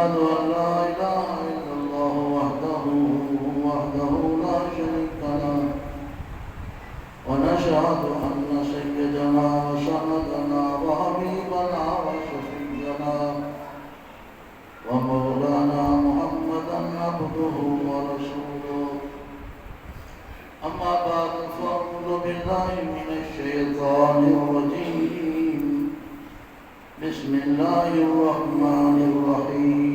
ونشهد أن لا إله إلا الله وحده لا شريك له ونشهد أن سيدنا وسندنا وحبيبنا وشفيعنا ومولانا محمدا عبده ورسوله أما بعد فأعوذ بالله من الشيطان الرجيم بسم الله الرحمن الرحيم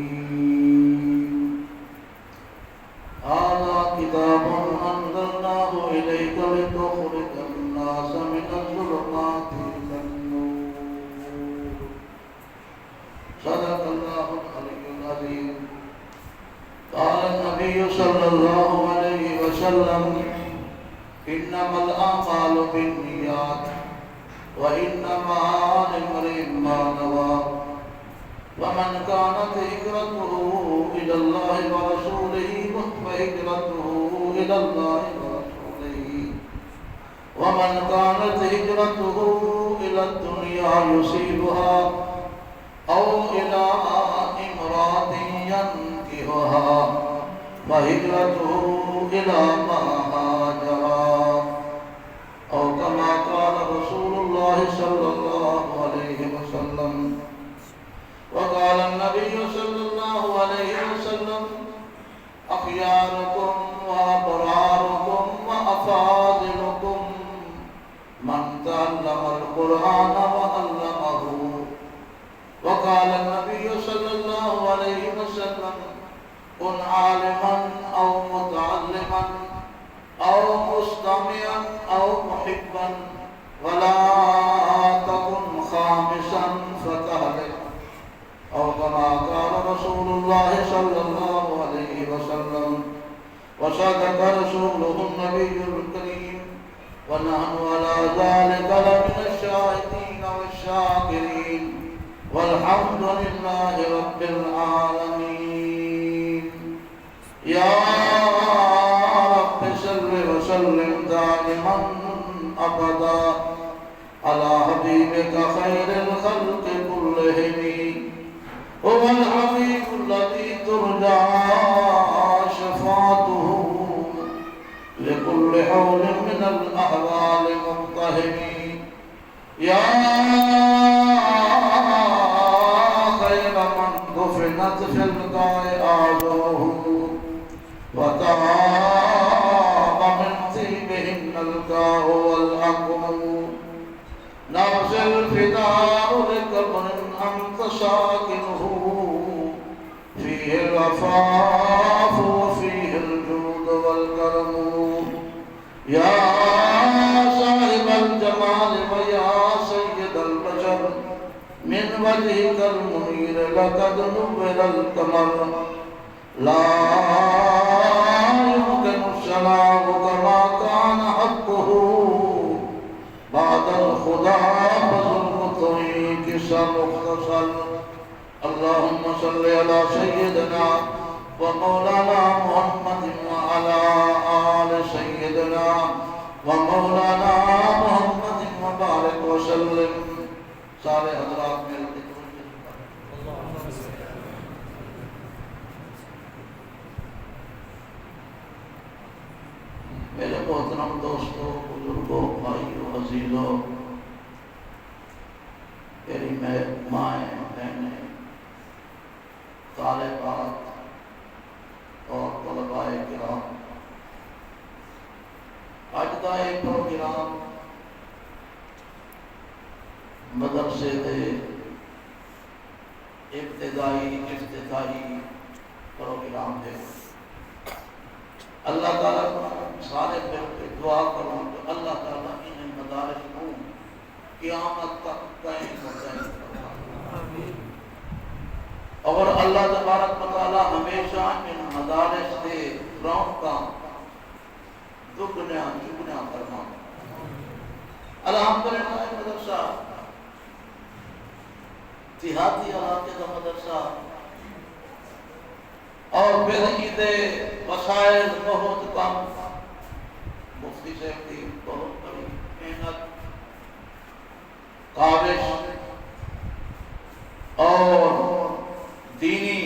هذا كتاب أنزلناه إليك لتخرج الناس من الظلمات إلى النور صدق الله العلي العظيم قال النبي صلى الله عليه وسلم إنما الأعمال بالنيات وإنما لامرئ ما نوى ومن كانت هجرته إلى الله ورسوله فهجرته إلى الله ورسوله ومن كانت هجرته إلى الدنيا يصيبها أو إلى امرأة ينكحها فهجرته إلى ما هاجر أو كما قال رسول الله صلى الله عليه وسلم. وقال النبي صلى الله عليه وسلم أخياركم وأبراركم وأفاضلكم من تعلم القرآن وعلمه. وقال النبي صلى الله عليه وسلم كن عالما أو متعلما أو مستمعا أو محبا ولا تكن خامسا فتهلك أو كما قال رسول الله صلى الله عليه وسلم. وصدق رسوله النبي الكريم ونحن على ذلك لمن الشاهدين والشاكرين والحمد لله رب العالمين. يا رب صل وسلم دائما أبدا على حبيبك خير الخلق كلهم هو الحبيب الذي ترجى شفاعته لكل حول من الأحوال مقتحم. يا خير من دفنت في القاع آذوه وتراب من طيبهن الكاء والأقم. نفس الفداء لقبر أنت ساكنه فيه العفاف وفيه الجود والكرم. يا صاحب الجمال ويا سيد البشر من وجهك المنير لقد نور القمر لا يمكن السلام كما كان حقه بعد الخدا فظلم طريق مختصر. اللهم صل على سيدنا ومولانا محمد وعلى آل سيدنا ومولانا محمد وبارك وسلم. سارے حضرات مل کے میرے محترم دوستوں، بزرگوں، بھائیوں، عزیزوں، میری مائیں، بہنیں، طالبات اور طلباء کرام، اج دا یہ پروگرام مدرسے دے ابتدائی افتتاحی پروگرام ہے. اللہ تعالیٰ سارے مل کے دعا کروں کہ اللہ تعالیٰ انہیں مدارس کو قیامت تک قائم فرمائے اور اللہ تبارک و تعالیٰ ہمیشہ ان مدارس کے رونقاں دگنا چگنا فرمائے. الحمدللہ مدرسہ دیہاتی علاقے کا مدرسہ اور بہتری وسائل بہت کم. مفتی صاحب کی بہت بڑی محنت، کاوش اور دینی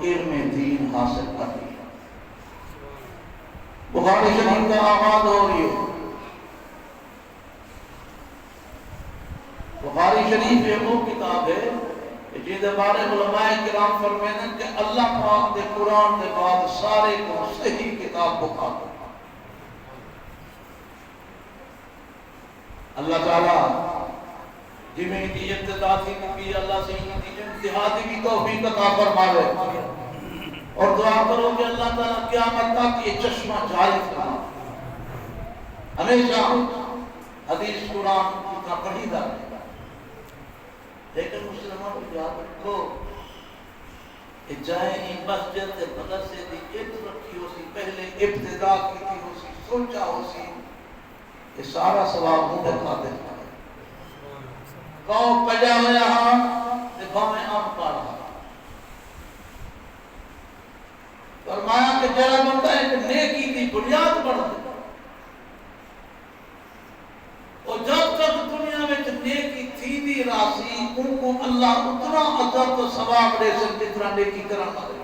علم دین حاصل کر لیا۔ بخاری شریف کا آغاز ہو رہی ہے۔ بخاری شریف یہ وہ کتاب ہے جس بارے علماء کرام فرماتے ہیں کہ اللہ پاک دے قرآن دے بعد سارے کو صحیح کتاب بخاری۔ اللہ تعالیٰ جمعی کی ابتدا تھی کہ اللہ سے انتہائی کی توفیق عطا فرمائے، اور دعا کرو کہ اللہ تعالیٰ قیامت تک یہ چشمہ جاری فرما، ہمیشہ حدیث قرآن کا پڑھیدا ہے۔ لیکن مسلمان کو یاد رکھو کہ جائیں این مسجد مدرسے دی ایک رکھی ہو سی، پہلے ابتدا کی تھی ہو سی، سوچا ہو سی، یہ سارا ثواب ہوں دکھا دیتا ہے۔ کہو پجا ہویا ہاں دکھاویں آم پاڑا۔ فرمایا کہ جرا بندہ ایک نیکی دی بنیاد بڑھ دے، اور جب تک دنیا میں نیکی تھی دی راسی ان کو اللہ اتنا اجر تو ثواب دے سکتے جتنا نیکی کرنا دے۔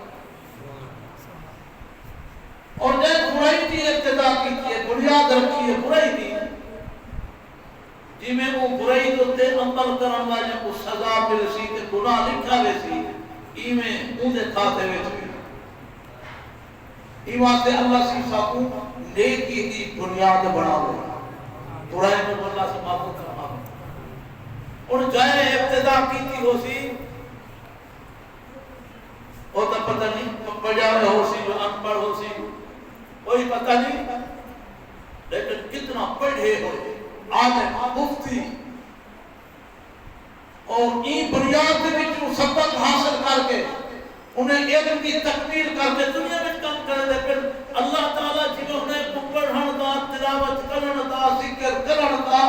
اور جب برائی کی ابتدا کی ہے، بنیاد رکھی ہے برائی دی، جی میں وہ برائی تو تے عمل کرن والے کو سزا مل سی تے گناہ لکھا وے سی، ای میں اون دے کھاتے وچ ای واسطے اللہ سی ساکو نیکی دی بنیاد بناوے، برائی کو اللہ سے معاف کرنا۔ اور جائے ابتدا کی تھی ہو سی، وہ تو پتہ نہیں پجارے ہو سی جو ان پڑھ ہو سی، کوئی پتہ نہیں، لیکن کتنا پڑھے ہوئے عالم مفتی اور این بنیاد کے وچوں سبق حاصل کر کے انہیں علم کی تکمیل کر کے دنیا میں کام کر دے، پھر اللہ تعالیٰ جی میں انہیں کو پڑھن دا، تلاوت کرن دا، ذکر کرن دا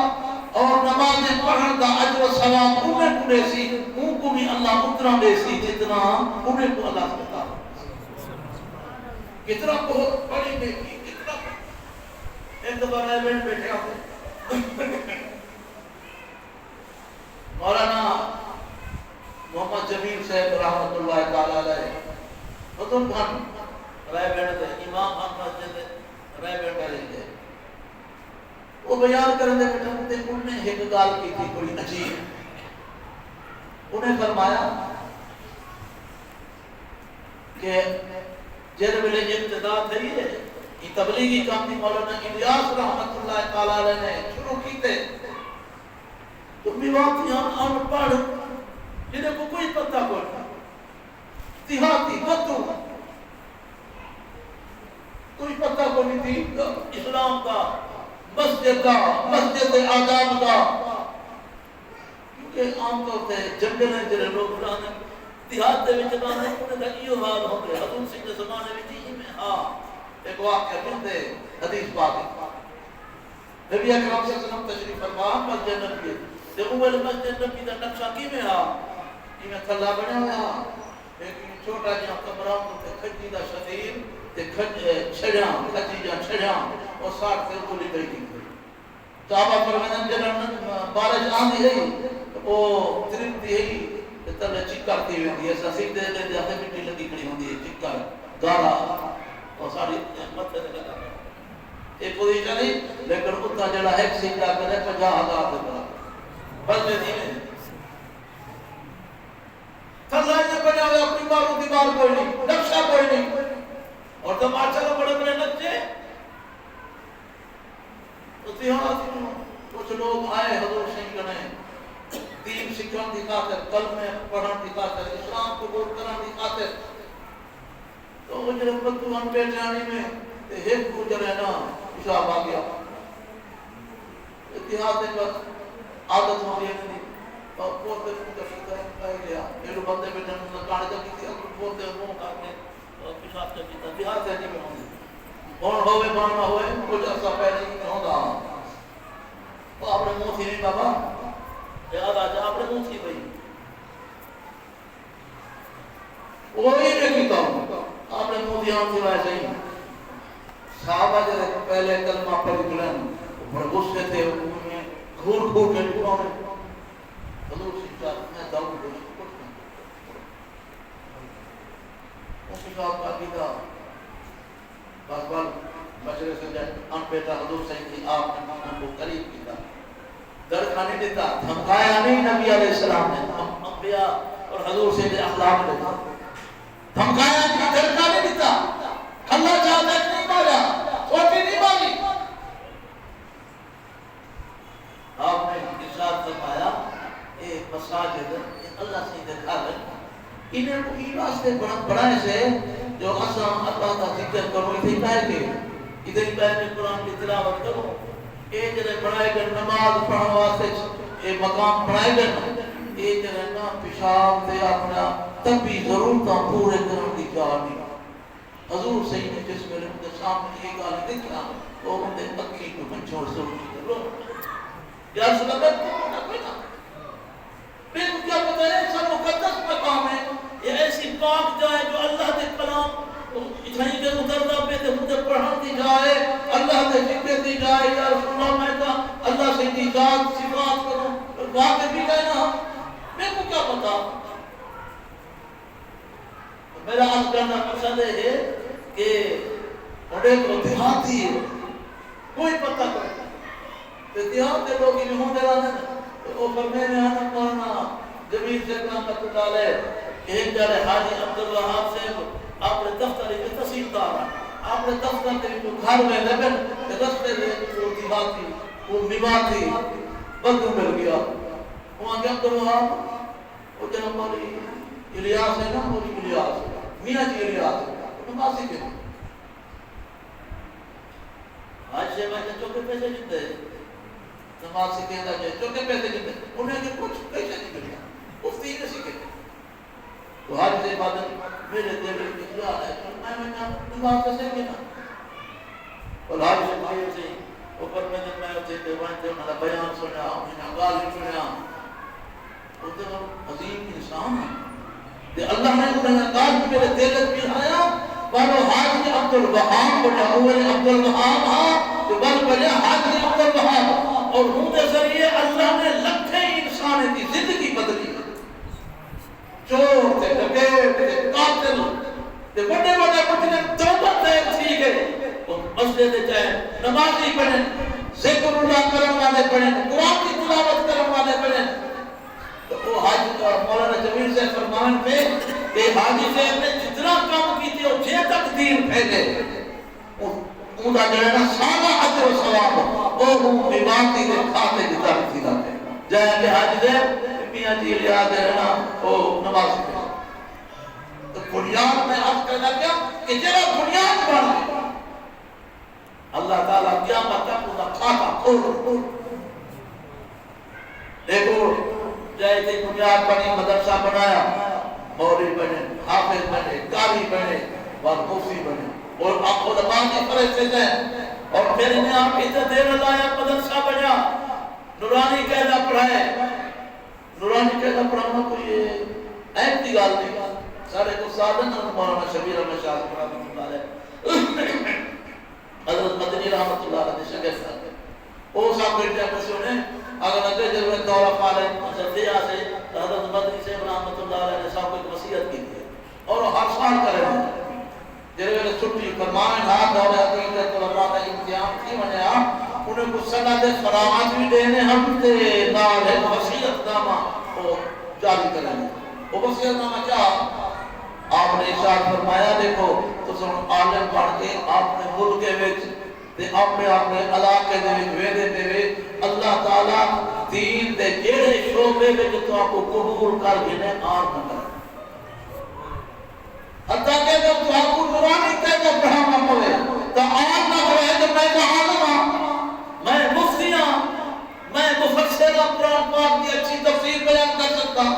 اور نماز پڑھن دا اجر و ثواب انہیں کو دے سی، ان کو بھی اللہ اتنا دے سی جتنا انہیں کو اللہ سے بتا۔ کتنا بہت بڑی نیکی، کتنا ایک دفعہ ریبنڈ بیٹھے آتے مولانا محمد جمیل صاحب رحمت اللہ تعالیٰ علیہ خطب خان رائے بیٹھ دے امام احمد جدے رائے بیٹھا رہے تھے، وہ بیان کرنے بیٹھا تھے، انہوں نے ایک گال کی تھی بڑی عجیب، انہیں فرمایا کہ جیرے ملے ابتدا تھی ہے یہ تبلیغی کام تھی، مولانا الیاس رحمت اللہ تعالیٰ علیہ نے شروع کی تھے، تو میوات یہاں ان پڑھ جنہیں کو کوئی پتہ کوئی دیہاتی بدو کوئی پتہ کو نہیں تھی اسلام کا، مسجد کا، مسجد آداب کا، کیونکہ عام طور سے جنگل ہیں جنہیں لوگ رانے دیہات دے وچ رانے انہیں دا ایو حال ہوں گے، حضور سنگھ کے زمانے میں جی میں ہاں ایک واقعہ ملتے حدیث پاک نبی اکرم صلی اللہ علیہ وسلم تشریف فرما مسجد نبی تے اول مسجد نبی دا نقشہ کی میں ہاں کی میں تھلا بنیا ہوا ایک چھوٹا جہاں کمرہ تے کھجی دا شدیر تے چھڑیاں کھجی جہاں چھڑیاں اور ساتھ سے گولی گئی تھی صحابہ فرمائن جنہاں بارش آندھی ہے وہ ترم دی ہے تلے چکر دی ہوئی ہے ایسا سیدھ دے دے ہاتھے مٹی لگی کھڑی ہوندی ہے چکر گالا اور ساری متھے تے لگا ایک پوزیشن نہیں لیکن اتنا جڑا ہے سیدھا کرے 50,000 دے برابر بس میں دینے تھلائی نے بنا ہوئے اپنی بارو دیوار کوئی نہیں نقشہ کوئی نہیں اور تو ماشاءاللہ بڑے بڑے نقشے تو دیہاں کچھ لوگ آئے حضور سنگھ کنے دین سکھان دی خاطر کلمے پڑھن دی خاطر اسلام قبول کرن دی خاطر تو وہ جب بدو ہم پہ جانی میں ایک گزرے نا پیشاب آ گیا اتحاد ایک عادت ہو گئی نہیں اور پوتے کا شکر کہہ گیا یہ لوگ بندے پہ جنہوں نے کاڑ جا کی تھی اگر پوتے منہ کرنے پیشاب کا کیتا دیہات سے نہیں میں کون ہوئے کون نہ ہوئے کچھ عرصہ پہلے نہیں ہوگا وہ آپ نے منہ تھی نہیں بابا یاد آ جا آپ نے منہ تھی بھائی وہی میں کیتا ہوں آپ نے منہ دھیان سے وائے صحیح صحابہ جب پہلے کلمہ پڑھ گلن بڑے غصے تھے گھور گھور کے لکھوں نے حضور سکتا میں داؤں کو کچھ نہیں شوق کا کیتا بس مشورے سے جائے ہم بیٹا حضور صحیح تھی آپ نے ہم کو قریب کیتا در کھانے دیتا دھمکایا نہیں نبی علیہ السلام نے انبیاء اور حضور سے اخلاق دیتا دھمکایا نہیں در کھانے دیتا اللہ چاہتا ہے نہیں مارا چھوٹی نہیں ماری آپ نے ارشاد فرمایا اے مساجد اللہ سے دکھا لے انہیں کو یہ واسطے بڑھائے سے جو اسلام اللہ کا ذکر کرو اتھے پہے کے ادھر ہی پہے کے قرآن کی تلاوت کرو اے جنہیں بڑھائے گا نماز پڑھنے واسطے اے مقام بڑھائے گا اے جنہیں نا پیشاب دے اپنا تب بھی ضرورتاں پورے کرنے کی چاہنی حضور صحیح نے جس میں رہتے سامنے یہ گالی دیکھا تو ان دے اکھی کو منچوڑ ضروری کرو یا رسول اللہ کوئی نہ پھر کیا پتہ ہے سب مقدس مقام ہے یہ ایسی پاک جائے جو اللہ دے کلام اتھائی کے اتردہ پہ تے مجھے پڑھان دی جائے اللہ دے فکر دی جائے یا رسول اللہ میں کہا اللہ سے دی ذات صفات کروں واقع بھی کہنا میں کو کیا پتا میرا عرض کرنا پسند ہے کہ بڑے کو دیہاتی ہے کوئی پتہ کرتا دیہات کے لوگ ہی ہوں دے رہا ہے وہ فرمے میں آنا کرنا جمیل سے قیامت ڈالے ایک جارے حاجی عبدالوہاب سے اپنے دفتر کے تحصیلدار اپنے دفتر کے جو گھر میں لگن رستے میں وہ دیواتی وہ نواتی بدو مل گیا وہاں کے عبدالوہاب وہ جناب مولی الیاس ہے نا مولی الیاس میاں جی الیاس ہے نمازی کے آج سے میں نے چوکے پیسے جتے نماز سے کہتا جائے چوکے پیسے جتے انہیں کہ کچھ پیسے نہیں ملیا مفتی نے سیکھے تو ہر سے عبادت میرے دل میں کیا ہے میں نماز سے سیکھنا اور ہر سے بھائی سے اوپر میں نے میں اسے دیوان سے انہوں نے بیان سنا انہوں نے غالب سنا وہ تو عظیم انسان ہے کہ اللہ نے انہیں کہا میرے دل میں آیا بارو حاجی عبدالوہاب بڑھا اول عبدالوہاب ہاں تو بل بڑھا حاجی عبدالوہاب اور ہوں دے ذریعے اللہ نے لکھے انسان کی زندگی بدلی چور تھے ڈکیت تھے قاتل تھے بڑے بڑے مجھے توبہ تے تھی گئے اور مسجد چاہے نمازی پڑھیں ذکر اللہ کرن والے پڑھیں قرآن کی تلاوت کرن والے پڑھیں تو وہ حاجی مولانا جمیل سے فرمان پہ کہ حاجی سے نے جتنا کام کی تھی وہ جے تک دین پھیلے ان کا جڑنا سارا اجر و ثواب وہ بیماتی دے کھاتے کی طرف تھی لاتے جائے کہ حاجی سے میاں جی لیا دے رہنا وہ نماز پڑھا تو بنیاد میں عرض کرنا کیا کہ جرا بنیاد بنا اللہ تعالیٰ قیامت تک اس کا کھاتا کھول دیکھو جائے تھی بنیاد بنی مدرسہ بنایا مولوی بنے حافظ بنے قاری بنے اور مفتی بنے اور آپ علماء کی فرشتے ہیں اور پھر انہیں آپ عزت دے لایا مدرسہ بنا نورانی قاعدہ پڑھائے نورانی قاعدہ پڑھانا کوئی اہم کی گال نہیں سارے کو سادن مولانا شبیر احمد شاہ رحمۃ اللہ علیہ حضرت مدنی رحمۃ اللہ علیہ شگرد صاحب وہ صاحب بیٹھے اپنے نے اگر اگلے جلوے دورہ پالے مصدیہ سے حضرت مدنی سے رحمۃ اللہ علیہ صاحب کو وصیت کی تھی اور ہر سال کرے ہیں جلوے چھٹی فرمائیں ہاتھ دورہ حقیقت علماء کا امتحان تھی منیا انہیں کو سند فراغت بھی دینے ہم تے نال ہے وصیت نامہ وہ جاری کریں وہ وصیت نامہ کیا آپ نے ارشاد فرمایا دیکھو تو سن عالم پڑھ کے آپ نے ملک کے وچ تے اپنے علاقے دے وچ ویدے تے وچ اللہ تعالی دین دے جڑے شعبے وچ تو آپ کو قبول کر کے نے آر نہ کرے حتیٰ کہ جب تو آپ کو نورانی کہتا پڑھانا پڑے تو آر نہ کرے تو میں عالم ہوں میں مفتی ہوں میں مفسر قرآن پاک کی اچھی تفسیر بیان کر سکتا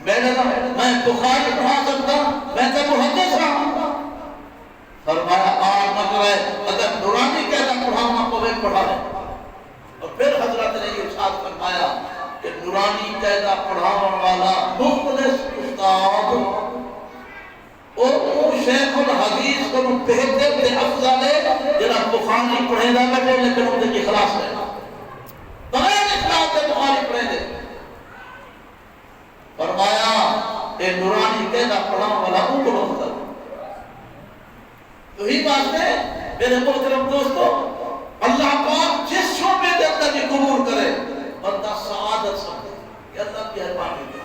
میں بخاری پڑھا سکتا میں تو محدث ہوں فرمایا آر نہ کرے اگر نورانی کہتا پڑھانا پڑے پڑھا ہے اور پھر حضرت نے یہ ارشاد فرمایا کہ نورانی کہتا پڑھانے والا مخلص استاد اور وہ شیخ الحدیث کو بہتر تے افضل ہے جنہاں بخاری پڑھے دا بیٹھے لیکن ان کے اخلاص ہے بغیر اخلاص سے بخاری پڑھے دے فرمایا اے نورانی کہتا پڑھانے والا وہ کو افضل تو ہی واسطے میرے محترم دوستو اللہ پاک جس شعبے کے اندر بھی قبول کرے بندہ سعادت سمجھے کہ اللہ کی مہربانی ہے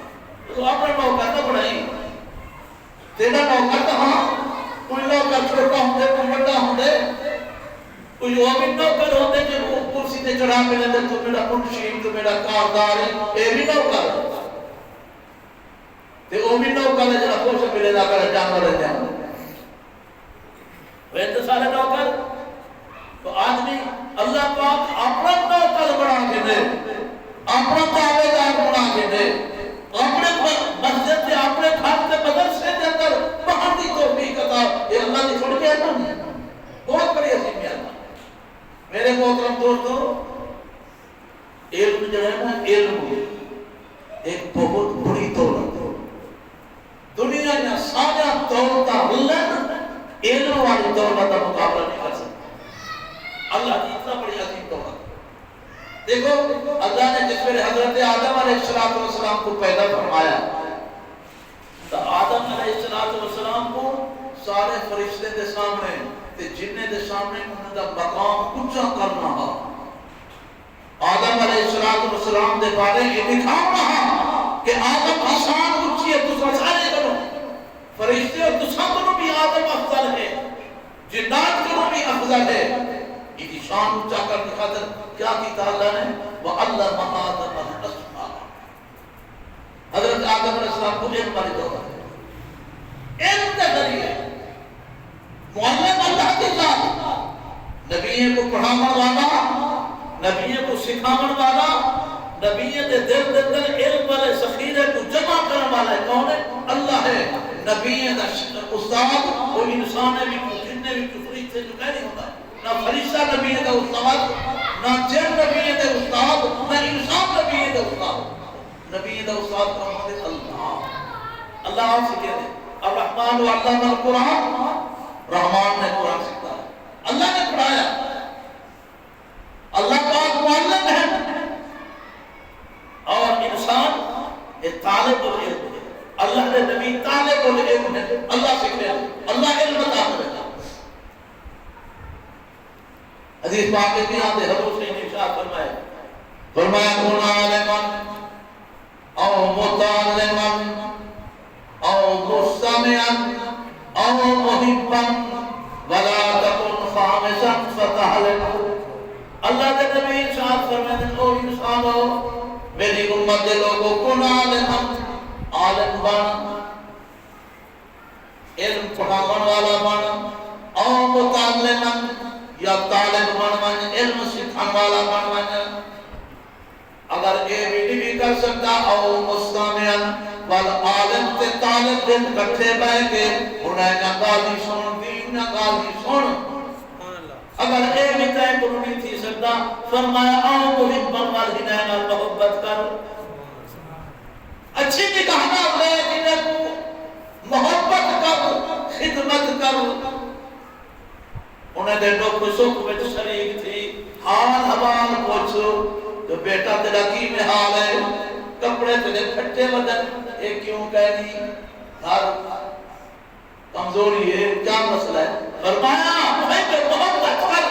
تو اپنا نوکر نہ بڑھائی تیرا نوکر تو ہاں کوئی نوکر چھوٹا ہوں دے کوئی بڑا ہوں دے کوئی وہ بھی نوکر ہوں دے جو کرسی تے چڑھا کے لے تو میرا منشی تو میرا کاردار ہے اے بھی نوکر تے وہ بھی نوکر ہے جنہا پوچھ ملے دا کر جانور ہے جانور وہ تو سارے نوکر تو آدمی اللہ پاک اپنا نوکر بنا کے دے اپنا تابعدار بنا کے دے اپنے مسجد سے اپنے گھر سے مدرسے کے اندر باہر دی توفیق عطا یہ اللہ نے چھوڑ کے اللہ بہت بڑی عظیم ہے اللہ میرے محترم دوستو علم جو ہے نا علم ایک بہت بڑی دولت دنیا میں سارا دولت اللہ علم والی دولت کا مقابلہ نہیں کر سکتا اللہ کی اتنا بڑی عظیم دولت دیکھو اللہ نے جس میں حضرت آدم علیہ السلام کو پیدا فرمایا تو آدم علیہ السلام کو سارے فرشتے کے سامنے تے جننے کے سامنے انہوں کا مقام اونچا کرنا ہے آدم علیہ السلام کے بارے یہ دکھانا ہے کہ آدم آسان اونچی ہے تو سارے کرو فرشتے اور دوسروں بھی آدم افضل ہے جنات کو بھی افضل ہے یہ شان اونچا کرنے خاطر کیا کیتا اللہ نے وَعَلَّمَ آدَمَ الْأَسْمَاءَ حضرت آدم علیہ السلام کو علم والی دولت ہے علم کے ذریعے معلم اللہ کے ذات نبیوں کو پڑھاون والا نبیوں کو سکھاون والا نبیوں کے دل اندر علم والے ذخیرے کو جمع کرنے والا کون ہے اللہ ہے نبیوں کا استاد وہ انسان ہے بھی جتنے بھی کفری سے جو نہیں ہوتا نہ فرشتہ نبی کا استاد نہ جن نبی کا استاد نہ انسان نبی کا استاد نبی کا استاد کون ہے اللہ اللہ سے کہتے ہیں الرحمن علم القرآن رحمان نے قرآن سکھایا اللہ نے پڑھایا اللہ پاک معلم ہے اور انسان یہ طالب العلم ہے اللہ نے نبی طالب العلم ہے اللہ سکھایا اللہ علم عطا کرتا حدیث پاک میں آتے حضور سے ارشاد فرمایا کون عالمن او متعلمن او مستمعن او محبن ولا تکن خامسا فتحلق اللہ کے نبی ارشاد فرماتے ہیں او انسانو میری امت کے لوگوں کون عالمن عالم بن علم پڑھاون والا بن او متعلمن یا طالب بن علم سکھانے والا بن اگر یہ بھی نہیں کر سکتا او مستمعن والعالم تے طالب دن کٹھے بیٹھ کے انہیں نہ گالی سن دین نہ گالی سن اگر اے بھی طے کو نہیں تھی سکتا فرمایا او محبن والہنین محبت کر اچھی نگاہ لے جنہیں کو محبت کر خدمت کر انہیں دے دکھ سکھ میں شریک تھی حال حوال پوچھو تو بیٹا تیرا کی میں حال ہے کپڑے تیرے پھٹے بدن ایک کیوں کہنی ہر کمزوری ہے کیا مسئلہ ہے فرمایا محبت محبت کر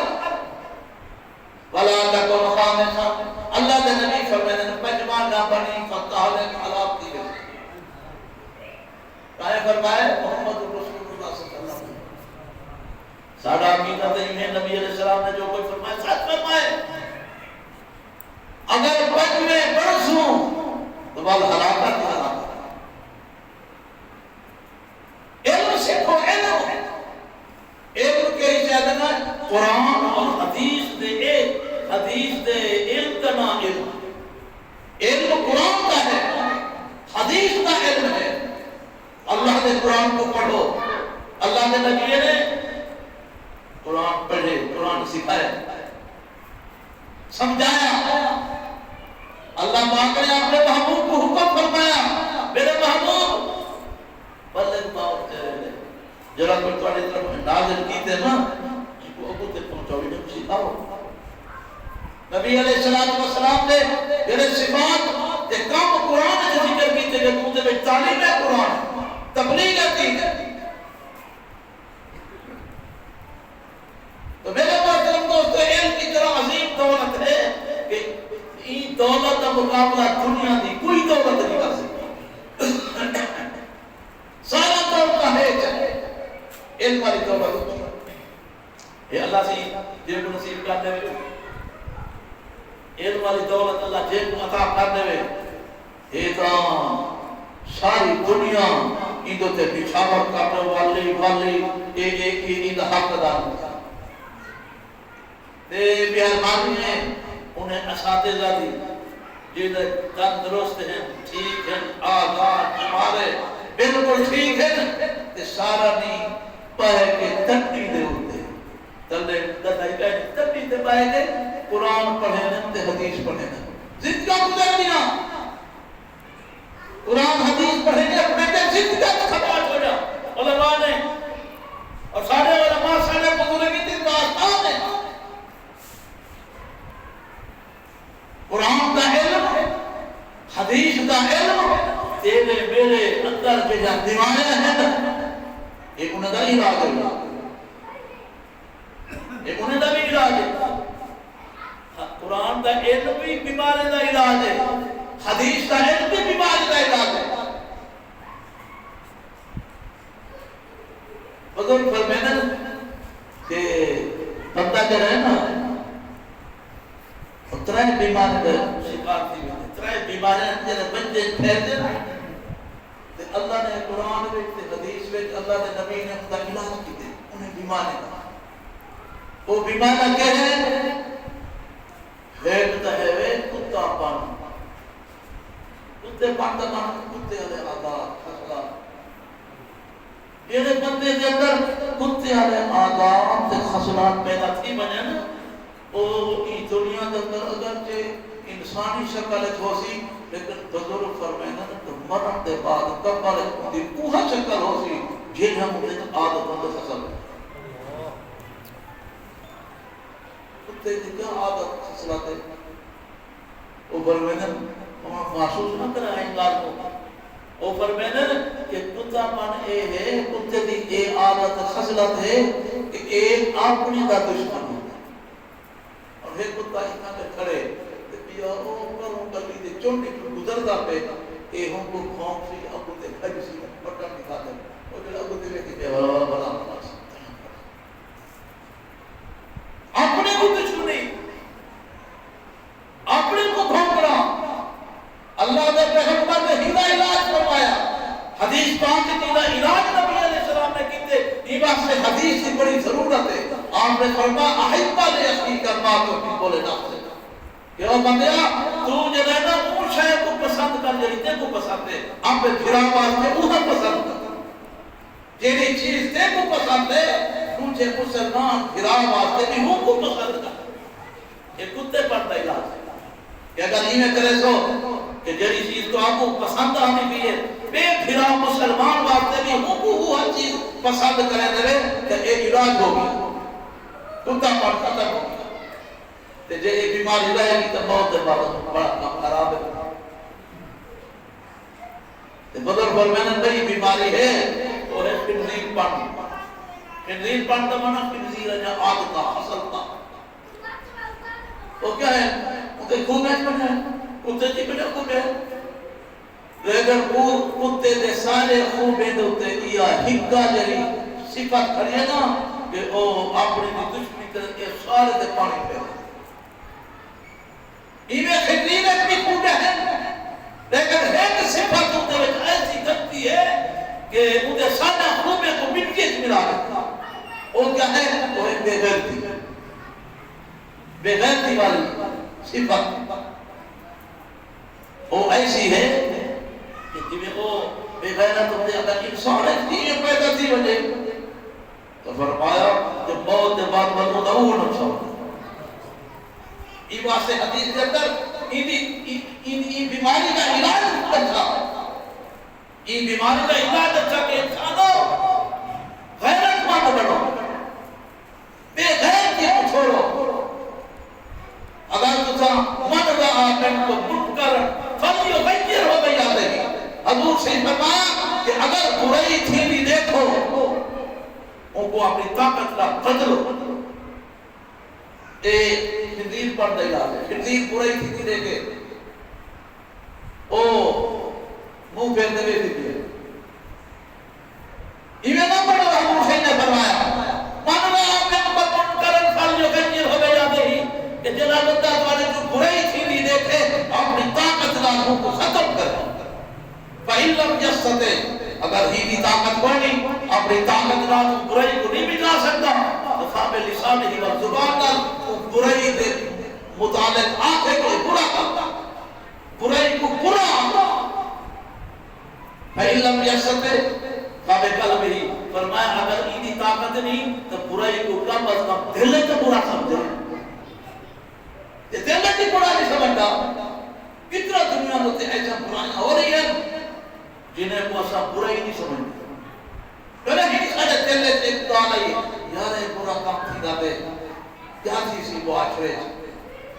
ولا تکن خامسا اللہ کے نبی فرماتے ہیں پنجواں نہ بنی فتحلق علاق کی کہے فرمائے محمد رسول اللہ صلی اللہ علیہ وسلم ساڑھا عقیدہ تھی میں نبی علیہ السلام نے جو کوئی فرمائے ساتھ فرمائے اگر پنجویں برس ہوں تو بعد ہلاکت ہلاکت علم سکھو علم علم کے ہی چاہتے ہیں قرآن اور حدیث دے علم کا نا علم علم قرآن کا ہے حدیث کا علم ہے اللہ نے قرآن کو پڑھو اللہ نے نبی نے قرآن پڑھے قرآن سکھائے سمجھایا اللہ پاک نے اپنے محبوب کو حکم فرمایا میرے محبوب بلغ ما انزل جرا کوئی تواڈی طرف نازل کیتے نا کو ابو تے پہنچاوی جو سکھاؤ نبی علیہ السلام نے جڑے صفات تے کام قرآن دے ذکر کیتے کہ تو دے وچ تعلیم ہے قرآن تبلیغ ہے علم والی دولت یہ اللہ سے جن کو نصیب کر دے علم والی دولت اللہ جن کو عطا کر دے یہ تو ساری دنیا اندو تے پچھاور کرنے والی ان حق دار تے مہربانی ہے انہیں اساتذہ دی جنہیں تندرست ہیں ٹھیک ہیں آزاد ہمارے بالکل ٹھیک ہے تے سارا نہیں پہے کے تٹی دے ہوتے تلے دلائی گئے تٹی دے پہے دے قرآن پڑھے تے حدیث پڑھے زندگاہ گزر دیا قرآن حدیث پڑھے گے اپنے کے زندگاہ خبات ہو جا علماء نے اور سارے علماء سارے بزرگی دن داستان ہے قرآن کا علم حدیث کا علم تیرے میرے اندر کے جا دیوانے ہیں ایک انہیں دا علاج ہے ایک انہیں دا بھی علاج ہے قرآن کا علم بھی بیماری کا علاج ہے حدیث کا علم بھی بیماری کا علاج ہے بزرگ فرمینا کہ بندہ جو رہے نا ترے بیماری کا شکار تھی ترے بیماریاں جنہیں بچے پھیلتے نا تے اللہ نے قرآن میں تے حدیث میں اللہ نے نبی نے خدا علاج کیتے انہیں بیماری کا وہ بیماری کیا ہے ویکتا ہے وے کتا پان کتے پان کا مان کتے والے آداب خسلات یہ بندے کے اندر کتے والے آداب تے خسلات پیدا تھی بنے نا او ای دنیا کے اندر اگرچہ انسانی شکل ہوسی لیکن بزرگ فرمائنا تو مرن دے بعد قبر دی اوہ شکل ہوسی جن ہم انہیں عادت اندر خسل کتے دی کیا عادت خسلات ہے او فرمائنا محسوس نہ کرا انگار کو او فرمائنا کہ کتا من اے ہے کتے دی اے عادت خسلات ہے کہ ایک اپنی دا دشمن ہے ہے کتا اتنا کے کھڑے پیا او کروں گلی دے چونڈی کو گزردا پے اے ہم کو خوف سی ابو تے کھج سی پٹا دکھا دے او جڑا ابو تے کہ بلا بلا اپنے کو دشمنی اپنے کو بھونکنا اللہ دے پیغمبر نے ہیلا علاج فرمایا حدیث پاک کے علاج نبی علیہ السلام نے کیتے یہ واسطے حدیث کی بڑی ضرورت ہے آپ نے فرمایا احبہ نے اخی کرما تو بولے نفس کہ او بندیا تو جڑا نا او شے کو پسند کر جڑی تے کو پسند ہے آپ پھرا واسطے اوہ پسند کر جیڑی چیز تے کو پسند ہے دوسرے مسلمان پھرا واسطے بھی وہ کو پسند کر یہ کتے پر دا علاج ہے کہ اگر یہ میں کرے سو کہ جڑی چیز تو آپ کو پسند آنی بھی ہے بے پھرا مسلمان واسطے بھی وہ ہر چیز پسند کرے دے کہ ایک علاج ہوگی کتا پر ختم ہو گیا تے جے ایک بیماری رہے گی تو موت دے بڑا خراب ہے تے بدر فرمانے بڑی بیماری ہے وہ ہے خنزیر پن تو مانا خنزیر ہے جہاں عادت کا حصل کا وہ کیا ہے انہیں خوبیت بنے کتے جی بنے خوبیت لیکن کتے دے سارے خوبیت ہوتے یا ہکا جری صفت کریے نا کہ او اپنے دشمنی کر کے سارے دے پانی پہ ایویں خنزیر بھی خوبیت ہے لیکن ایک صفت ہوتے وچ ایسی کرتی ہے کہ انہیں سارے خوبیت کو مٹی ملا دیتا وہ کیا ہے وہ ہے بے غیرتی والی صفت وہ ایسی ہے کہ جب وہ بے غیرت ہوتے اگر انسان ہے پیدا تھی وجہ تو فرمایا کہ موت کے بعد مرمود وہ نقصان ہوتا یہ واسطے حدیث کے اندر ان بیماری کا علاج اچھا ان بیماری کا علاج اچھا کہ انسانوں غیرت مند بنو بے غیرتی کو چھوڑو اگر تسا من رہا من کو منکر فلیغیر ہو گئی آدھے گی حضور سے فرمایا کہ اگر برائی تھی بھی دیکھو ان کو اپنی طاقت کا قدر اے خنزیر پر دے علاج ہے خنزیر برائی تھی بھی دیکھے او منہ پھیر دے بھی دیکھے یہ نہ پڑھو حضور سے نے فرمایا نہیں مٹا سکتا تو خواب لسان ہی و زبان نال برائی دے متعلق آنکھے کو برا کرتا برائی کو برا آتا فَإِلَّمْ يَسَتِ خواب قلب ہی فرمایا اگر ایدی طاقت نہیں تو برائی کو کم از کم دل تو برا سمجھے یہ دل کی برا نہیں سمجھتا کتنا دنیا میں تے ایسا برائی ہو رہی ہے جنہیں کو ایسا برائی نہیں سمجھتا کہنے کہ سارے دل سے ابتال آئی یار برا کام تھی گا بے کیا چیزی وہ آچھوے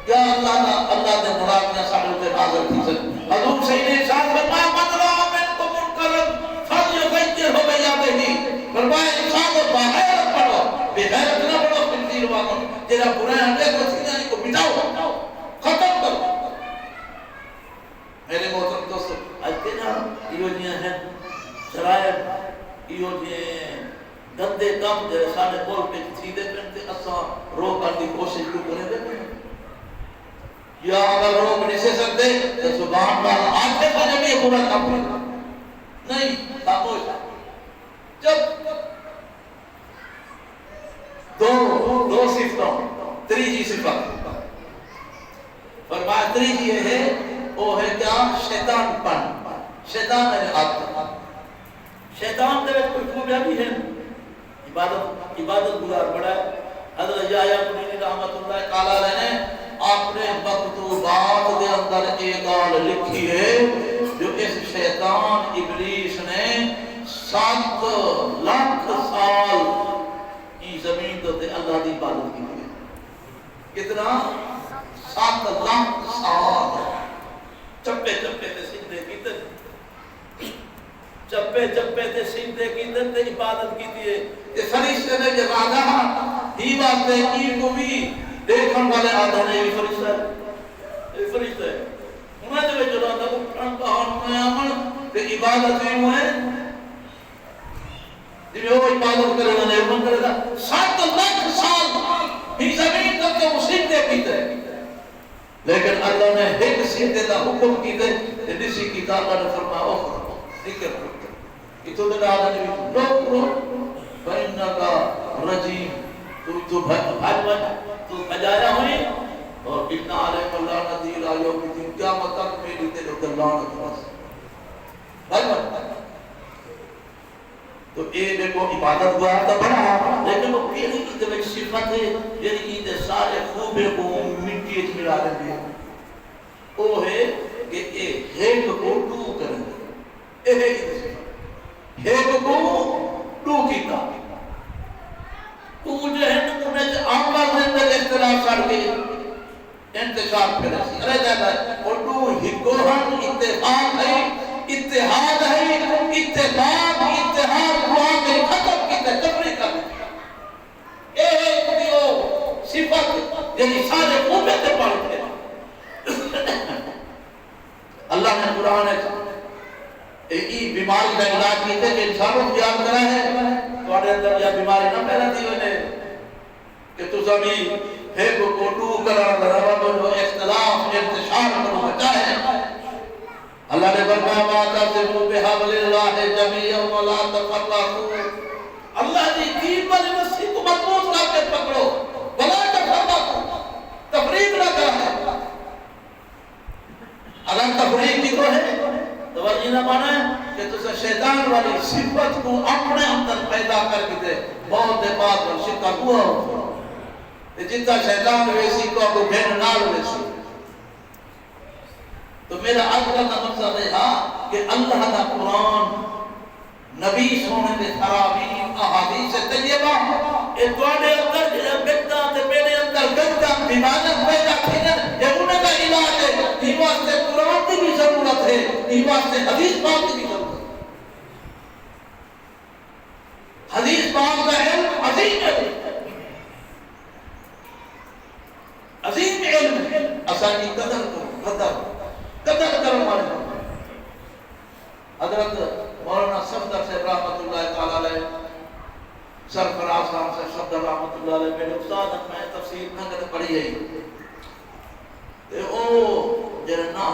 کیا اللہ نے مراد میں ساڑھوں تے نازل کی سکتے حضور سید احسان فرمایا من رہا من کو منکرم فَلْيُغَيِّرْهُ بِيَدِهِ فرمایا انسان کو باغیرت پڑھو بے غیرت نہ پڑھو خنزیر واقعوں جیرا برائے ہنڈے کو سینہ کو مٹاؤ ختم کرو میرے محترم دوستو آج کے نا یہ جیاں ہیں شرائط یہ جیاں گندے کام جیرے سانے بول پہ سیدھے پہنتے اساں رو کرنے کی کوشش کیوں کریں دے یا اگر رو نہیں سے سکتے تو زبان پر آنکھیں کو جب یہ برا کام کرنا نہیں خاموش جب دو صفتوں تریجی صفت فرمایا تریجی یہ ہے وہ ہے کیا شیطان پن شیطان ہے عادت شیطان دے کوئی خوبیاں بھی ہیں عبادت گزار بڑا ہے حضرت یحییٰ کنینی رحمت اللہ تعالیٰ نے اپنے مکتوبات دے اندر ایک گال لکھی ہے جو اس شیطان ابلیس نے 7 لاکھ سال کی زمین تے اللہ دی عبادت کی ہے کتنا 7 لاکھ سال چپے چپے تے سجدے کیتے چپے چپے تے سجدے کیتے تے عبادت کیتی ہے یہ فرشتے نے یہ راجا ہی واسطے کی کو بھی دیکھن والے آدھا نے یہ فرشتہ ہے یہ فرشتہ ہے انہیں جو جو رہا تھا وہ پران کہاں میں آمن کہ عبادت ہی ہوئے جب وہ عبادت کرے گا نہیں من کرے گا 7 لاکھ سال ہی زمین تک کے وہ سجدے کیتے لیکن اللہ نے ایک سجدے کا حکم کیتے جسی کتاب نے فرمایا اخر ذکر کرتے اتو دن آدھا نے بھی لوگ رو فَإِنَّكَ رَجِيمٌ تو تو بجایا ہوئی اور اتنا علیہ اللہ نظیر آئیوں کی دن کیا مطلب میری تیرے در لانت واس تو اے دیکھو عبادت ہوا تو بڑا لیکن وہ پیڑی کی جب ایک صفت ہے یعنی یہ سارے خوبے کو مٹی اچھ ملا دیں گے وہ ہے کہ اے ہیک کو ڈو کریں گے اے ہیک کو ڈو کیتا تو جو ہے انہیں آمار زندگ اختلاف کر کے انتشار پھر ایسی ارے جاتا ہے اور تو ہکوہن اتحاد ہے اتحاد ہے اتحاد اتحاد ہوا کے ختم کی تکبری کر ایک دیو صفت یعنی سارے قومیں سے پڑھتے اللہ نے قرآن ایک بیماری کا علاج کیتے کہ انسانوں کو یاد کرا ہے توڑے اندر یا بیماری نہ پیدا دی ہوئے کہ تو زمین ہے کو ڈو کرا رہا جو اختلاف انتشار کرو بچا ہے اللہ نے فرمایا واعتصموا بحبل اللہ جميعا ولا تفرقوا اللہ کی دین پر رسی کو مضبوط کر کے پکڑو ولا تفرقوا تفریق نہ کرنا اگر تفریق کی تو ہے تو یہ نہ مانا ہے کہ تو شیطان والی صفت کو اپنے اندر پیدا کر کے دے بہت دے بعد اور شکا ہوا ہو جتا شیطان ویسی کو بین نال ویسی تو میرا اجل کا مقصد ہے کہ اللہ کا قرآن نبی سونے دے خرابین احادیث طیبہ اتوانے اندر بدعہ تے میرے اندر گندہ بیمانت پیدا کھینن یہ انہیں کا علاج ہے یہ واسطے قرآن کی بھی ضرورت ہے یہ واسطے حدیث پاک کی بھی ضرورت ہے حدیث پاک کا علم عظیم ہے عظیم علم ہے اسانی قدر کرو مانے حضرت مولانا صفدر سے رحمت اللہ تعالیٰ علیہ سرفراز صاحب سے صفدر رحمت اللہ علیہ میرے استاد میں تفسیر نگر پڑھی ہے او جرنا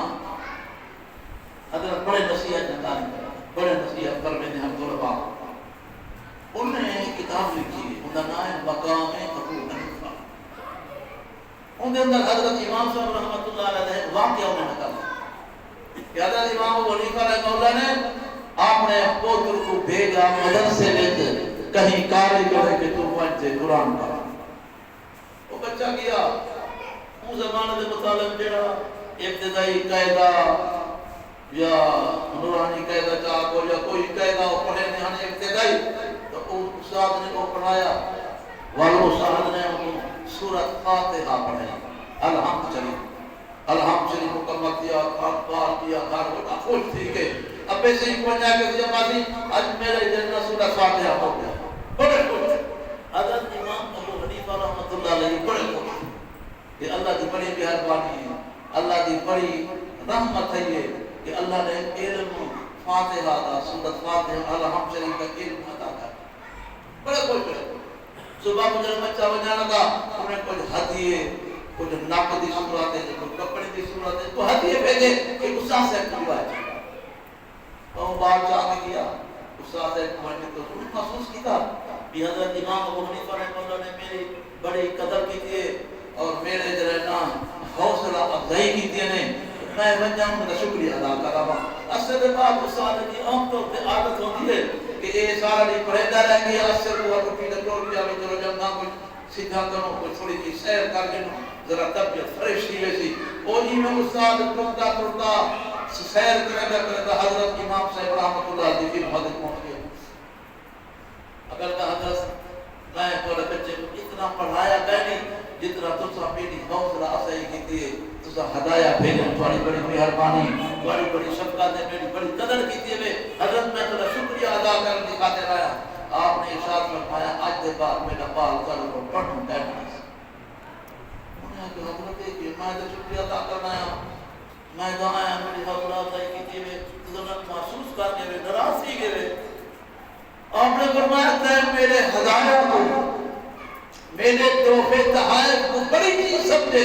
حضرت بڑے نصیحت جتانی بڑے نصیحت پر میں نے ہم طلبا انہیں کتاب لکھی انہوں نے مقام ابو حنیفہ ان کے اندر حضرت امام صاحب رحمۃ اللہ علیہ واقعہ انہوں نے کہا کہ حضرت امام ابو حنیفہ رحمہ اللہ نے اپنے پوتر کو بھیجا مدرسے میں کہیں کاری کرے کہ تو پڑھے قرآن پڑھ وہ بچہ گیا اس زمانے کے مطابق جڑا ابتدائی قاعدہ یا نورانی قاعدہ چاہ کو یا کوئی قاعدہ پڑھے نہیں ابتدائی تو استاد نے کو پڑھایا والو استاد نے سورۃ فاتحہ پڑھائی الحمد شریف مکمل کیا پار کیا گھر بڑا خوش تھی کہ اب سے ہی پہنچا کے جب آدھی آج میرے جنہ سورۃ فاتحہ ہو گیا بڑے خوش حضرت امام ابو حنیفہ رحمۃ اللہ علیہ بڑے خوش کہ اللہ کی بڑی مہربانی ہے اللہ کی بڑی رحمت ہے یہ کہ اللہ نے علم فاتحہ دا سورۃ فاتحہ الحمد شریف کا علم عطا کیا بڑے خوش ہوئے صبح کو جب بچہ بجا لگا انہیں کچھ ہدیے کچھ ناک دی صورت ہے کچھ کپڑے دی صورت ہے تو ہدیے بھیجے کہ استاد سے کیوں آئے اور بات جا کے کیا استاد سے پڑھنے تو محسوس کیا کہ حضرت امام ابو حنیفہ رحمۃ اللہ نے میری بڑی قدر کی تھی اور میرے جو ہے نا حوصلہ افزائی کی تھی نے میں بن جاؤں کا شکریہ ادا کر رہا ہوں اصل بات استاد کی عام طور پہ عادت ہوتی ہے کہ یہ سارا دن پڑھتا رہیں گے اصل کو روٹی کا ٹول پیا بھی چلو جب نہ کچھ سیدھا کرو کچھ تھوڑی سی سیر کر کے ذرا طبیعت فریش تھی ویسی وہ جی میں استاد ٹرتا ٹرتا سیر کرتا حضرت امام صاحب رحمۃ اللہ علیہ کی مدد پہنچ گیا اگر کہ حضرت میں تھوڑے بچے کو اتنا پڑھایا گیا نہیں جتنا تسا میری حوصلہ افزائی کی تھی تسا ہدایہ بھیجن تھوڑی بڑی مہربانی تھوڑی بڑی شفقت ہے میری بڑی قدر کی تھی حضرت میں تھوڑا شکریہ ادا کرنے کی خاطر آیا آپ نے ارشاد فرمایا آج کے بعد میرا بال کر کو پڑھوں بیٹھنا انہوں نے کہا حضرت کہ میں تو شکریہ ادا کرنا ہے میں تو آیا میری حوصلہ افزائی کی تھی تو محسوس کرنے میں ناراض ہی گئے آپ نے فرمایا تے میرے ہدایہ کو میرے تحفے تحائف کو بڑی چیز سمجھے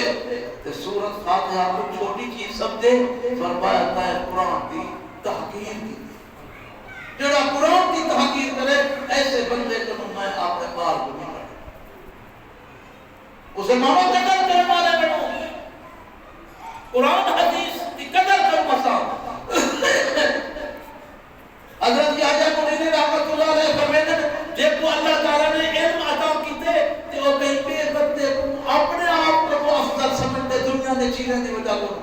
تے سورۃ فاتحہ کو چھوٹی چیز سمجھے فرمایا تے قرآن کی تحقیر کی جڑا قرآن کی تحقیر کرے ایسے بندے کو میں آپ کے بار کو نہیں کرتا اسے مانو قدر کرنے والے بنو قرآن حدیث کی قدر کرو مسا حضرت یحییٰ بن رحمۃ اللہ علیہ فرماتے ہیں جب کو اللہ تعالیٰ نے علم عطا کیتے تو وہ کہیں پہ بندے اپنے آپ کو افضل سمجھتے دنیا میں چیزیں دی وجہ کو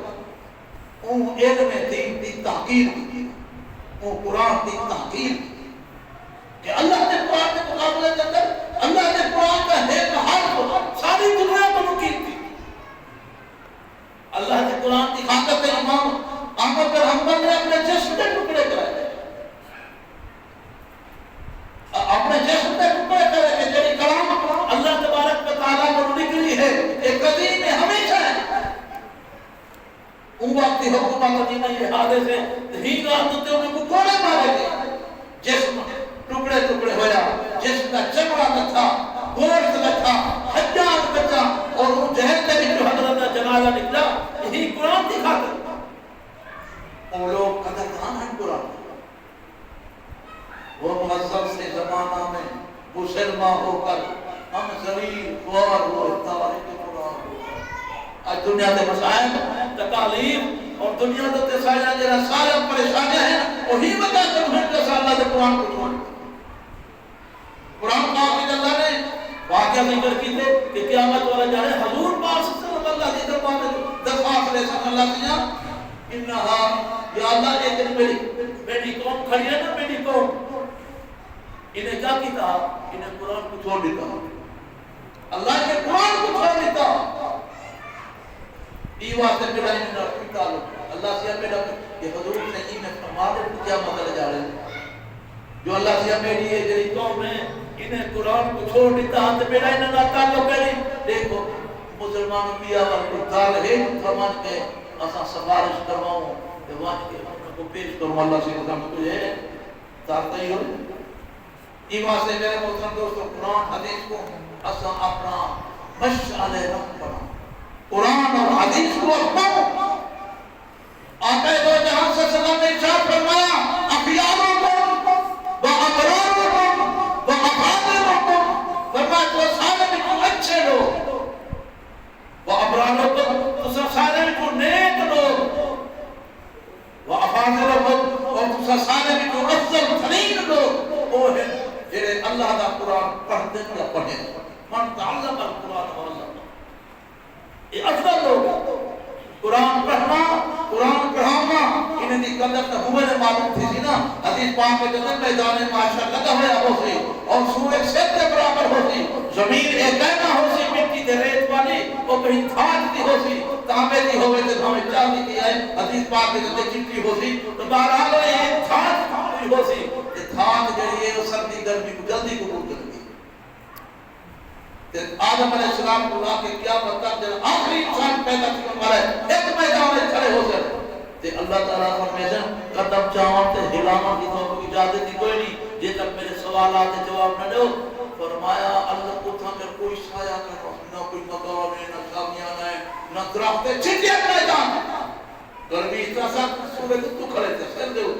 وہ علم دین دی تحقیر کی وہ قرآن کی تحقیر کہ اللہ نے قرآن کے مقابلے کے اندر اللہ نے قرآن کا ایک حرف ساری دنیا کو نقید کی اللہ نے قرآن کی خاطر سے امام احمد بن حنبل نے اپنے جسم کے ٹکڑے کرائے اپنے جسم کے ٹکڑے کرے کہ جنہی کلام اللہ تبارک و تعالیٰ کو نکلی ہے ایک قدیم میں ہمیشہ ہے ان وقت حکومت مدینہ یہ حادث ہے ہی رات ہوتے انہیں کو کوڑے مارے گئے جسم ٹکڑے ٹکڑے ہویا جسم کا چمڑا نہ تھا گوشت نہ تھا حجاج بچا اور وہ جہل کے جو حضرت جنازہ نکلا یہی قرآن کی خاطر وہ لوگ قدردان ہیں قرآن وہ مذہب سے زمانہ میں مسلمہ ہو کر ہم ذلیل خوار ہو تاریخ قرآن ہو آج دنیا کے مسائل تکالیف اور دنیا کے تسائیاں جنہا سارے پریشانیاں ہیں وہی وجہ سے انہیں جیسا اللہ سے قرآن کو چھوڑ قرآن پاک اللہ نے واقعہ ذکر کی تھے کہ قیامت والا جانے حضور پاک صلی اللہ علیہ دربار میں درخواست لے سکن اللہ سے جہاں انہا یا اللہ ایک دن میری قوم کھڑی ہے نا میری قوم انہیں کیا کیتا انہیں قرآن کو چھوڑ دیتا اللہ کے قرآن کو چھوڑ دیتا یہ واسطے میرا انہیں رکھتا اللہ سے میرا یہ حضور سے انہیں فرماتے کیا مطلع جا رہے ہیں جو اللہ سے میری ہے جری قوم ہے انہیں قرآن کو چھوڑ دیتا تو میرا انہیں نہ تعلق کریں دیکھو مسلمان بیا والکو دار ہے فرمان کے اسا سفارش کرواؤں کہ وہاں کے اپنے کو پیش کروں اللہ سے قدم تجھے تارتا ہی ہو یہ واسطے میرے محترم دوستو قرآن حدیث کو اسا اپنا مشعل رہ بنا قرآن اور حدیث کو اپنا آقا دو جہاں سے صلی اللہ نے ارشاد فرمایا اخیاروں کو و ابراروں کو و افاضلوں کو فرمایا فرمایا تو سارے کو اچھے لوگ وہ ابرار لوگ تو سارے کو نیک لوگ وہ افاضل لوگ اور تو سارے کو افضل ترین لوگ وہ ہیں جنہیں اللہ دا قرآن پڑھتے یا پڑھیں من تعلم القرآن وعلمہ یہ افضل لوگ قرآن پڑھنا قرآن پڑھانا انہیں دی قدر نہ ہوئے نے معلوم تھی سی نا حدیث پاک کے جنت میدان معاشر لگا ہوا ہو سی اور سورج سر کے برابر ہو سی زمین ایک کہنا ہو سی مٹی دے ریت والی وہ کہیں تھاج دی ہو سی تانبے دی ہوئے تھے ہمیں چاندی دی ہے حدیث پاک کے جنت چمٹی ہو سی تو بہرحال یہ تھاج ہو سی یہ تھاج جڑی ہے وہ سردی گرمی کو جلدی قبول کر دی آدم علیہ السلام کو اللہ کے قیامت تک جب آخری انسان پیدا کرنے والا ہے ایک میدان میں کھڑے ہو کر تے اللہ تعالیٰ فرمیشن قدم چاہوں تے ہلانا کی تو کوئی اجازت ہی کوئی نہیں یہ تک میرے سوالات جواب نہ دو فرمایا اللہ کو تھا میں کوئی سایہ نہ کوئی مقام ہے نہ شامیان ہے نہ درخت ہے چھٹیا میدان گرمی اتنا سخت سورج تو کھڑے تھے سر دے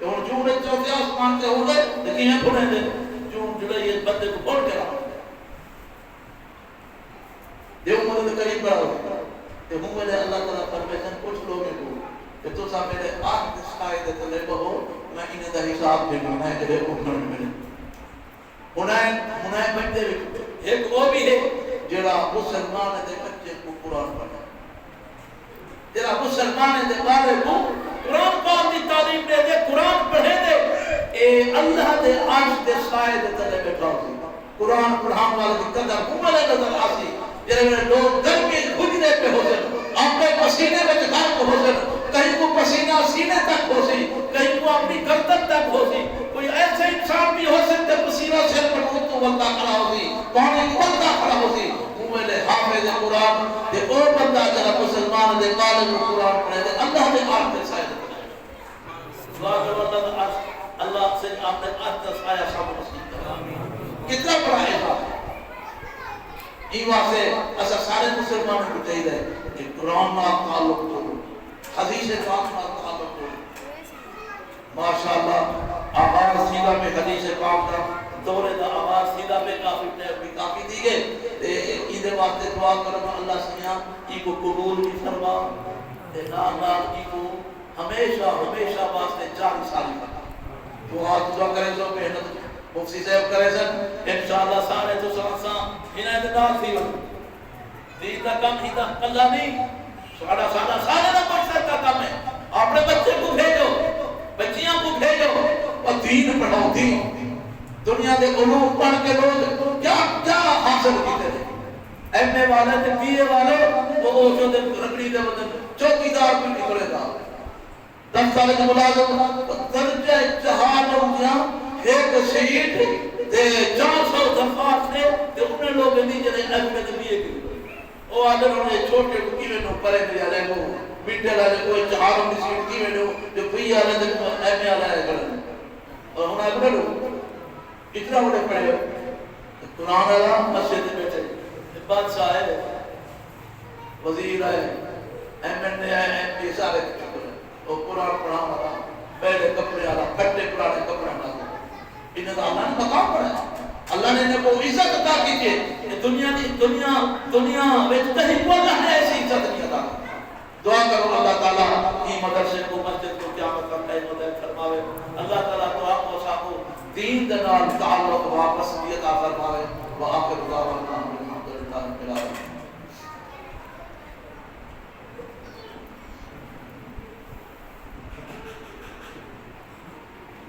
کہ ہن جون چوتھے آسمان تے ہو گئے لیکن یہ پڑھیں دے جون جڑے یہ بندے کو بول کے رہا دیو مدد قریب بڑا ہوتا کہ ہوں میرے اللہ تعالیٰ پرمیشن کچھ لوگوں کو کہ تو سا میرے آنکھ دسکائے دے تلے بہو میں انہیں دا حساب دے منائے جڑے اپنے ملے منائے بچے بھی ایک وہ بھی ہے جڑا مسلمان دے بچے کو قرآن پڑھا جڑا مسلمان دے بارے کو قرآن پاک دی تعلیم دے دے قرآن پڑھے دے اے اللہ دے عرش دے سائے دے تلے بیٹھا ہوتی قرآن پڑھان والے کی قدر ہمارے نظر آسی جنہیں لوگ گرمی خجرے پہ ہو سن اپنے پسینے میں گرم ہو سن کہیں کو پسینہ سینے تک ہو سی کہیں کو اپنی گردن تک ہو سی کوئی ایسے انسان بھی ہو سکتے پسینہ سر پر تو بندہ کھڑا ہو سی پانی بندہ کھڑا ہو سی وہ لے حافظ قرآن دے او بندہ جنہ مسلمان دے قالب قرآن پڑھے دے اللہ دے آرد دے سائے دے اللہ سے آپ نے آرد دے سائے شام رسید کتنا بڑا احساس یہ واسے ایسا سارے مسلمانوں کو چاہیے کہ قرآن نہ تعلق تو حدیث پاک نہ تعلق تو ماشاءاللہ آواز سیدھا میں حدیث پاک کا دورے دا آواز سیدھا میں کافی دی گئے عید واسطے دعا کرنا اللہ سنیا کی کو قبول بھی فرما نام کی کو ہمیشہ واسطے 40 سال کرنا دعا کرے سو محنت مفتی صاحب کرے سن انشاءاللہ سارے تو سانساں ہنایت دار تھی دیتا کم ہی تا کلا نہیں سارے دا مقصد کا کم ہے اپنے بچے کو بھیجو بچیاں کو بھیجو اور دین پڑھاؤ دین دنیا دے علوم پڑھ کے لوگ کیا حاصل کیتے ہیں ایم اے والے تے پی اے والے وہ اوشو دے رکڑی دے بدن چوکیدار بھی نکلے گا 10 سال کے ملازم درجہ جہاد ہوگیا ایک سیٹ تے 400 درخواست ہے تے انہیں لوگ نہیں جنہیں ایم اے تے پی اے کی وہ آدھر انہیں چھوٹے کو کیویں نو پرے دے آلے کو بیٹے لائے کوئی چہاروں کی سیٹ کیویں نو جو پی آلے تے ایم اے آلے کرنے اور انہیں اپنے لوگ اتنا بڑے پڑے قرآن اللہ مسجد بیٹھے بادشاہ ہے وزیر ہے ایم این اے ہے ایم پی سارے اور قرآن پڑھا والا پہلے کپڑے والا کھٹے پرانے کپڑے والا انہیں تو اللہ نے مقام پڑھا اللہ نے انہیں کو عزت عطا کیجئے کہ دنیا وچ کہیں کوئی ہے ایسی عزت نہیں عطا دعا کرو اللہ تعالیٰ کی مدرسے کو مسجد کو قیامت تک قائم مدد فرماوے اللہ تعالیٰ تو آپ کو صاحب دین دے نال تعلق واپس بھی عطا فرماوے وآخر دعوانا الحمدللہ رب العالمین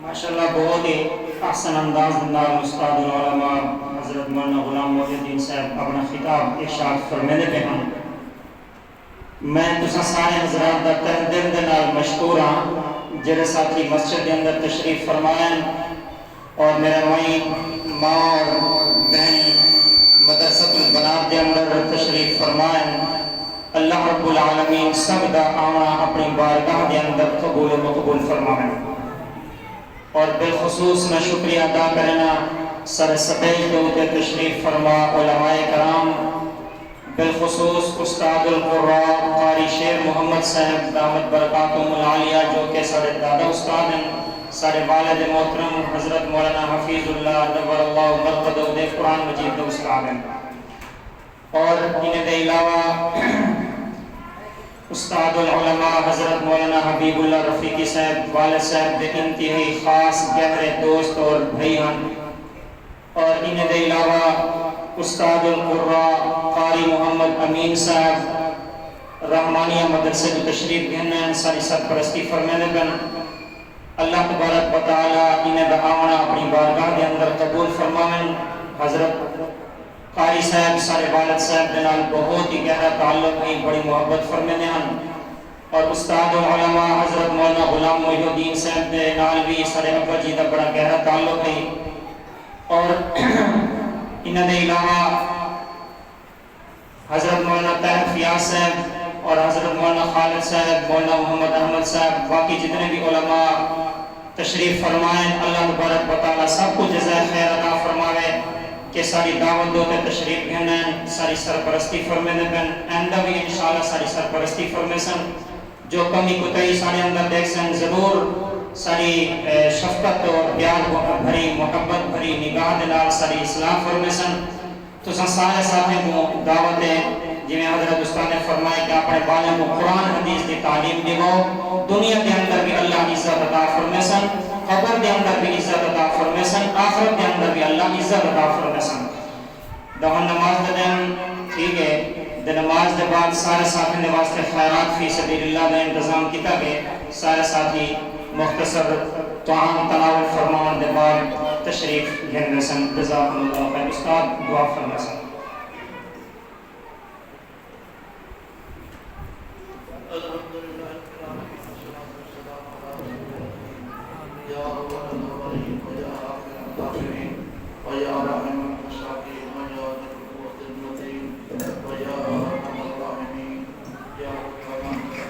ماشاءاللہ بہت ہی احسن انداز انداز استاد العلماء حضرت مولانا غلام محی الدین صاحب اپنا خطاب ارشاد فرمیندے پہ ہیں میں تساں سارے حضرات دا تہ دل دے نال مشکور ہاں جڑے ساتھی مسجد کے اندر تشریف فرمائیں اور میرے ماں اور بہن مدرسۃ البنات دے اندر تشریف فرمائیں اللہ رب العالمین سب دا آنا اپنی بارگاہ دے اندر قبول و مقبول فرمائیں اور بالخصوص میں شکریہ ادا کرنا سر سبیل کے ہوتے تشریف فرما علماء کرام بالخصوص استاد القراء قاری شیر محمد صاحب دامت برکاتہم العالیہ جو کہ سارے دادا استاد ہیں سارے والد محترم حضرت مولانا حفیظ اللہ نور اللہ مرقدہ دے قرآن مجید دے استاد ہیں، اور انہیں دے علاوہ استاد العلماء حضرت مولانا حبیب اللہ رفیقی صاحب والد صاحب دے انتہائی خاص گہرے دوست اور بھائی ہیں، اور انہیں دے علاوہ استاد القراء قاری محمد امین صاحب رحمانیہ مدرسے جو تشریف گھنن ساری سرپرستی فرمینے بن اللہ تبارک و تعالی انہیں دعوانا اپنی بارگاہ دے اندر قبول فرمائیں۔ حضرت قاری صاحب سارے والد صاحب دنال بہت ہی گہرا تعلق ہے، بڑی محبت فرمینے ہیں، اور استاد العلماء حضرت مولانا غلام محی الدین صاحب دے نال بھی سارے ابا جی دا بڑا گہرا تعلق ہے، اور انہوں نے علاوہ حضرت مولانا طاہر فیاض صاحب اور حضرت مولانا خالد صاحب، مولانا محمد احمد صاحب، باقی جتنے بھی علماء تشریف فرمائیں، اللہ تبارک و تعالی سب کو جزائے خیر عطا فرماوے کہ ساری دعوت دوتے تشریف گھنن ساری سرپرستی فرمینے بن آئندہ بھی انشاءاللہ ساری سرپرستی فرمیسن، جو کمی کوتاہی سارے اندر دیکھ سن ضرور ساری شفقت اور پیار بھری محبت بھری نگاہ دلال ساری اصلاح فرمیسن۔ تو سارے ساتھیں کو دعوت ہے جنہیں حضرت استاد نے فرمائے کہ اپنے بالوں کو قرآن حدیث کی تعلیم دیو، دنیا کے اندر بھی اللہ عزت عطا فرمیسن، قبر کے اندر بھی عزت عطا فرمیسن، آخرت کے اندر بھی اللہ عزت عطا فرمیسن۔ دہن نماز دے دن ٹھیک ہے، دے نماز دے بعد سارے ساتھی نے واسطے خیرات فی سبیل اللہ کا انتظام کیتا گئے، سارے ساتھی مختصر طعام تناول فرمان دے بعد تشریف گھن سن۔ جزاکم اللہ خیر۔ استاد دعا فرمائیں۔ الحمدللہ یا اول الاولین و یا آخر الآخرین و یا رحمت